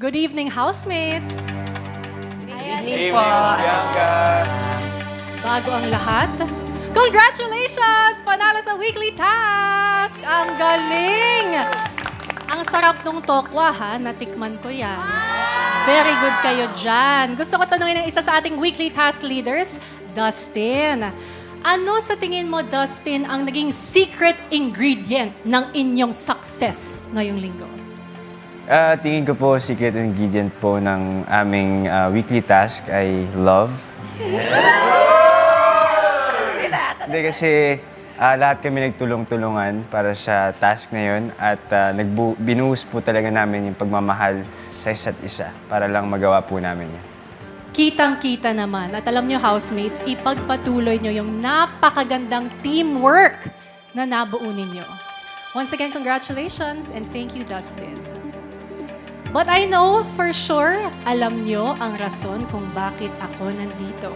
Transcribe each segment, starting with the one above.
Good evening, housemates! Evening, Bianca. Bago ang lahat, congratulations! Panalo sa weekly task! Ang galing! Ang sarap nung tokwa, ha? Natikman ko yan. Very good kayo dyan. Gusto ko tanungin ng isa sa ating weekly task leaders, Dustin. Ano sa tingin mo, Dustin, ang naging secret ingredient ng inyong success ngayong linggo? Tingin ko po, secret ingredient po ng aming weekly task ay love. Hindi kasi lahat kami nagtulong-tulungan para sa task na yun at binuhos po talaga namin yung pagmamahal sa isa't isa para lang magawa po namin yan. Kitang-kita naman. At alam nyo, housemates, ipagpatuloy nyo yung napakagandang teamwork na nabuo ninyo. Once again, congratulations and thank you, Dustin. But I know for sure, alam nyo ang rason kung bakit ako nandito.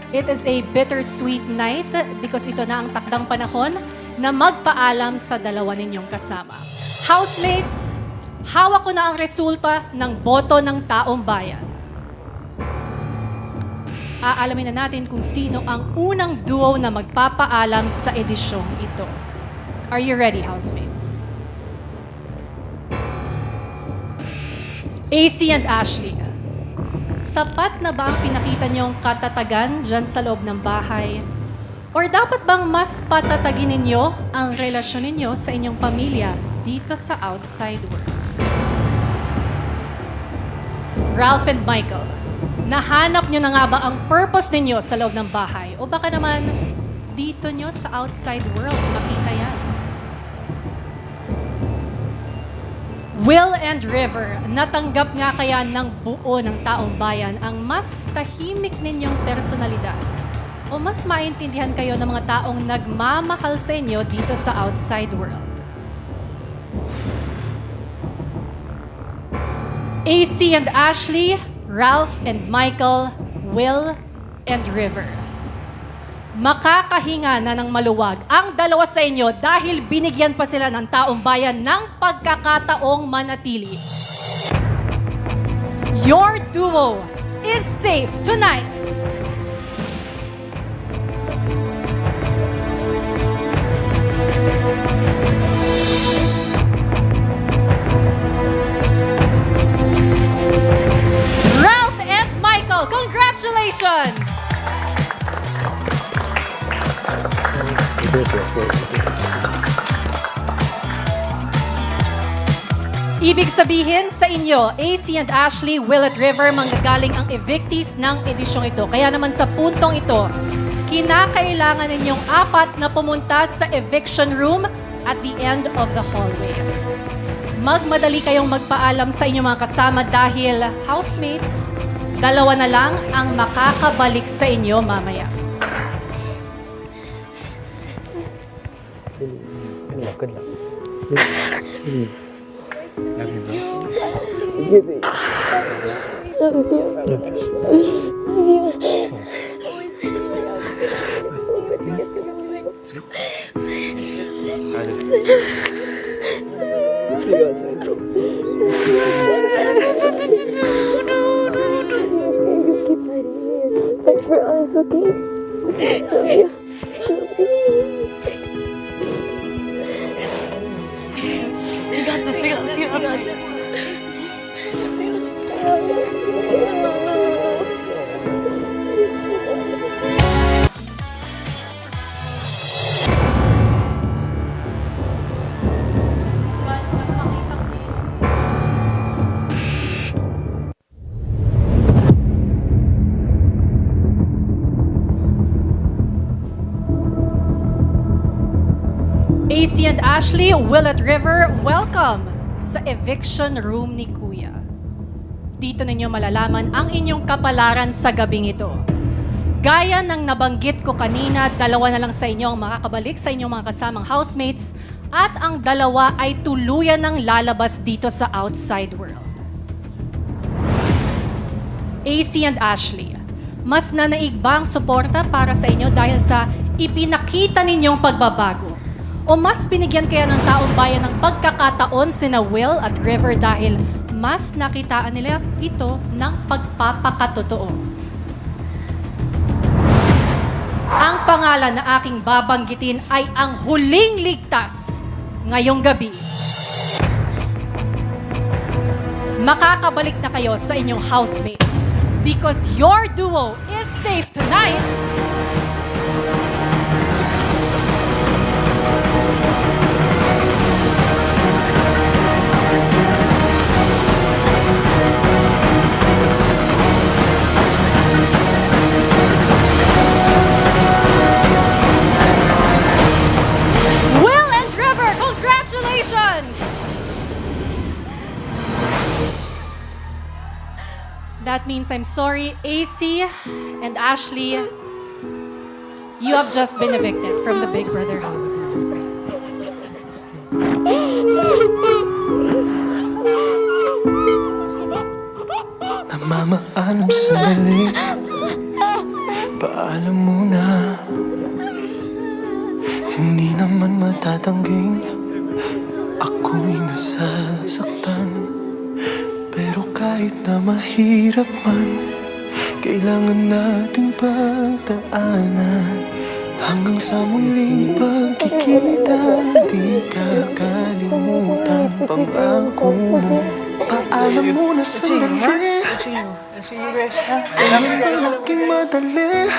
It is a bittersweet night because ito na ang takdang panahon na magpaalam sa dalawa ninyong kasama. Housemates, hawak ko na ang resulta ng boto ng taong bayan. Aalamin na natin kung sino ang unang duo na magpapaalam sa edisyong ito. Are you ready, housemates? AC and Ashley, sapat na ba ang pinakita niyong katatagan dyan sa loob ng bahay? Or dapat bang mas patatagin ninyo ang relasyon ninyo sa inyong pamilya dito sa outside world? Ralph and Michael, nahanap nyo na nga ba ang purpose ninyo sa loob ng bahay? O baka naman dito nyo sa outside world nakita yan? Will and River, natanggap nga kaya ng buo ng taong bayan ang mas tahimik ninyong personalidad? O mas maintindihan kayo ng mga taong nagmamahal sa inyo dito sa outside world? AC and Ashley, Ralph and Michael, Will and River. Makakahinga na ng maluwag ang dalawa sa inyo dahil binigyan pa sila ng taong bayan ng pagkakataong manatili. Your duo is safe tonight. Ralph and Michael, congratulations! Ibig sabihin sa inyo, AC and Ashley, Will at River, manggagaling ang evictees ng edisyong ito. Kaya naman sa puntong ito, kinakailangan ninyong apat na pumunta sa eviction room at the end of the hallway. Magmadali kayong magpaalam sa inyong mga kasama dahil, housemates, dalawa na lang ang makakabalik sa inyo mamaya. Good luck. Love you, bro. Fight for us, okay? Love you. You got this. You got this. AC and Ashley, Will at River, welcome sa eviction room ni Kuya. Dito ninyo malalaman ang inyong kapalaran sa gabing ito. Gaya ng nabanggit ko kanina, dalawa na lang sa inyo ang makakabalik sa inyong mga kasamang housemates at ang dalawa ay tuluyan ng lalabas dito sa outside world. AC and Ashley, mas nanaig ba ang suporta para sa inyo dahil sa ipinakita ninyong pagbabago? O mas binigyan kaya ng taong bayan ng pagkakataon sina Will at River dahil mas nakitaan nila ito ng pagpapakatotoo. Ang pangalan na aking babanggitin ay ang huling ligtas ngayong gabi. Makakabalik na kayo sa inyong housemates because your duo is safe tonight. Will and Trevor, congratulations! That means I'm sorry, AC and Ashley. You have just been evicted from the Big Brother house. Namamaalam sandali, paalam muna. Hindi naman matatangging ako'y nasasaktan. Pero kahit na mahirap man, kailangan nating pagdaanan. Hanggang sa muling pagkikita, di kakalimutan pangako mo. Paalam muna sandali, kailan ba laging madali?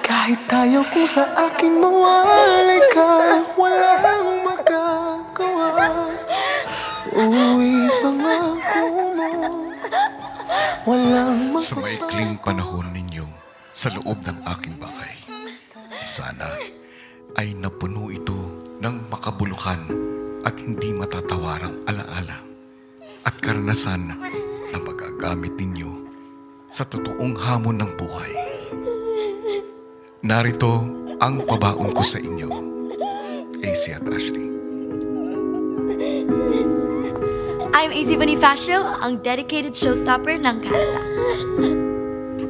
Kahit ayaw kung sa akin mawalay ka, walang magagawa. Uwi pangako mo, walang Sa maikling panahon ninyo sa loob ng aking bahay, sana ay napuno ito ng makabuluhan at hindi matatawarang alaala at karanasan na magagamit ninyo sa totoong hamon ng buhay. Narito ang pabaon ko sa inyo, AC at Ashley. I'm AC Bonifacio, ang dedicated showstopper ng Canada.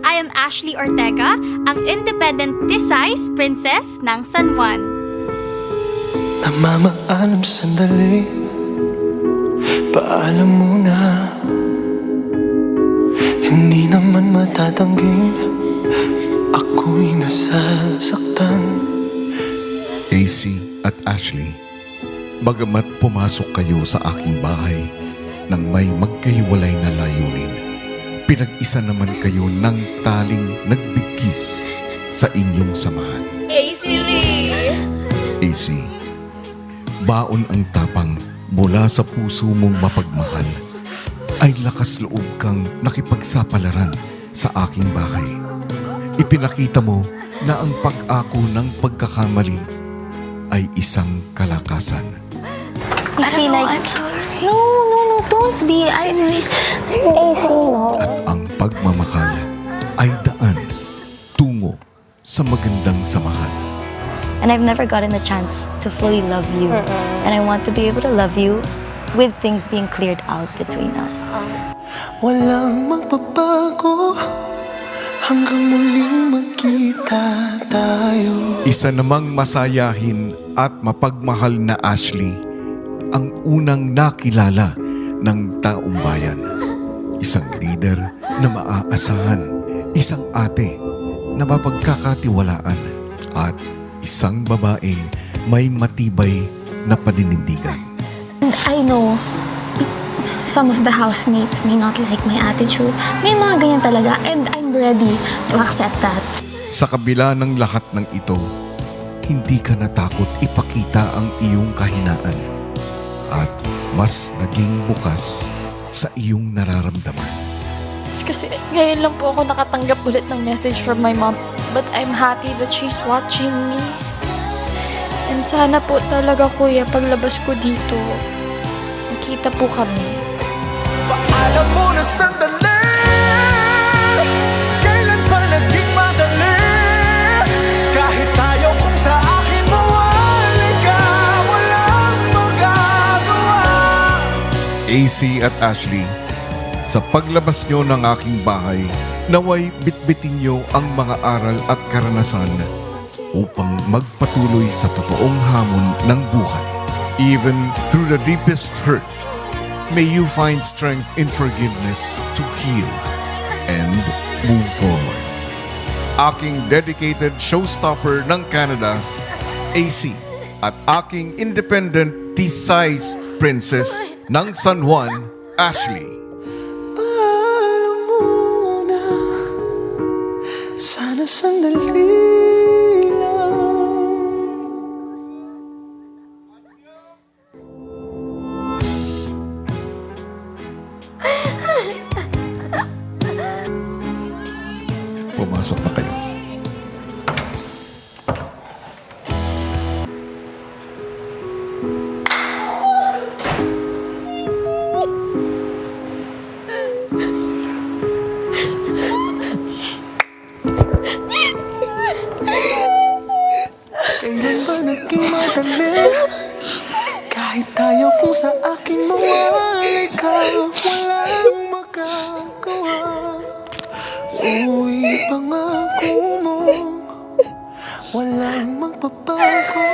I am Ashley Ortega, ang independent Tisay's Princess ng San Juan. namamaalam sandali, paalam muna. Hindi naman matatangging ako'y nasasaktan. AC at Ashley, bagamat pumasok kayo sa aking bahay nang may magkahiwalay na layunin, pinag-isa naman kayo ng taling nagbigkis sa inyong samahan. AC Lee! AC, baon ang tapang mula sa puso mong mapagmahal, ay lakas loob kang nakipagsapalaran sa aking bahay. Ipinakita mo na ang pag-ako ng pagkakamali ay isang kalakasan. I feel like... I'm sorry. No, don't be. AC, no. At ang pagmamahal ay daan tungo sa magandang samahan. And I've never gotten the chance to fully love you. And I want to be able to love you with things being cleared out between us. Walang magbabago hanggang muling magkita tayo. Isa namang masayahin at mapagmahal na Ashley ang unang nakilala ng taong bayan. Isang leader na maaasahan, isang ate na mapagkakatiwalaan, at isang babaeng may matibay na paninindigan. And I know some of the housemates may not like my attitude. May mga ganyan talaga, and I'm ready to accept that. Sa kabila ng lahat ng ito, hindi ka natakot ipakita ang iyong kahinaan at mas naging bukas sa iyong nararamdaman. Kasi ngayon lang po ako nakatanggap ulit ng message from my mom. But I'm happy that she's watching me. And sana po talaga, kuya, paglabas ko dito, makita po kami. Paalam mo na sandali, kailan pa naging madali? Kahit tayo kung sa akin mawalay ka, walang magagawa. AC at Ashley, sa paglabas nyo ng aking bahay, naway bitbitin nyo ang mga aral at karanasan upang magpatuloy sa totoong hamon ng buhay. Even through the deepest hurt, may you find strength in forgiveness to heal and move forward. Aking dedicated showstopper ng Canada, AC, at aking independent T-size princess ng San Juan, Ashley. Paalam muna, sana sandali lang. Pumasok na kayo. Kailan ba naging madali? Kahit tayo kung sa akin mawalay ka, walang magagawa. Uy, pangako mo, walang magbabago.